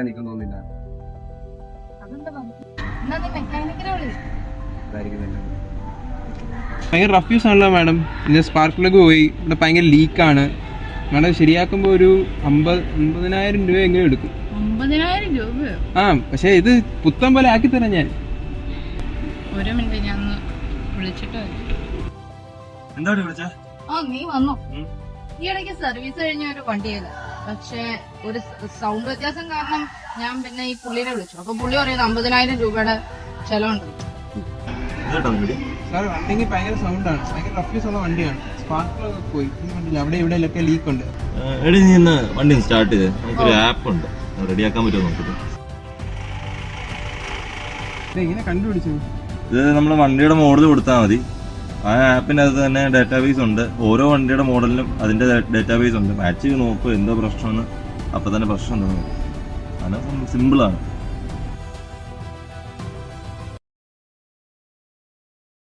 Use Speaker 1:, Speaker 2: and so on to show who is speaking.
Speaker 1: പറയാൻ നിൽക്കാൻ തോന്നുന്നില്ല.
Speaker 2: ഭയങ്കര റഫ്യൂസ് ആണല്ലോ മാഡം. ഇതിന്റെ സ്പാർക്ക് പ്ലഗ് പോയി, ഇവിടെ ഭയങ്കര ലീക്കാണ് മാഡം. ശരിയാക്കുമ്പോൾ ഒരു 50,000 രൂപ എങ്ങനെ എടുക്കും?
Speaker 3: 50,000 രൂപയോ?
Speaker 2: ആ, പക്ഷെ ഇത് പുത്തൻ പോലെ ആക്കി തരാം ഞാൻ.
Speaker 3: ഒരു മിനിറ്റ്, ഞാൻ വിളിച്ചിട്ട്.
Speaker 1: എന്താ വിളിച്ചാ?
Speaker 3: നീ വന്നോ? ഈ ഇടയ്ക്ക് സർവീസ് കഴിഞ്ഞ ഒരു വണ്ടിയല്ല, പക്ഷെ ഒരു സൗണ്ട് വ്യത്യാസം കാരണം ഞാൻ പിന്നെ ഈ പുള്ളിനെ വിളിച്ചു. അപ്പൊ പുള്ളി പറയുന്നത് 50,000 രൂപയുടെ ചെലവുണ്ട്.
Speaker 2: സാർ വണ്ടിക്ക് ഭയങ്കര സൗണ്ടാണ്, ഭയങ്കര റഫ്യൂസ് ഉള്ള വണ്ടിയാണ്. സ്പാർക്ക് പ്ലഗ് പോയി, അവിടെ ഇവിടെ ലീക്ക് ഉണ്ട്.
Speaker 4: എടി നീ ഇന്ന് വണ്ടി സ്റ്റാർട്ട് ചെയ്ത് നമുക്കൊരു ആപ്പ് ഉണ്ട്, റെഡിയാക്കാൻ പറ്റുമോ നോക്കിട്ട്?
Speaker 2: ഇങ്ങനെ കണ്ടുപിടിച്ചു.
Speaker 4: ഇത് നമ്മൾ വണ്ടിയുടെ മോഡൽ കൊടുത്താൽ മതി. ആ ആപ്പിൻ്റെ അകത്ത് തന്നെ ഡാറ്റാബേസ് ഉണ്ട്. ഓരോ വണ്ടിയുടെ മോഡലിനും അതിൻ്റെ ഡാറ്റാബേസ് ഉണ്ട്. മാച്ച് ചെയ്ത് നോക്കുക എന്തോ പ്രശ്നമെന്ന്, അപ്പം തന്നെ പ്രശ്നം എന്താ. അത് സിമ്പിളാണ്.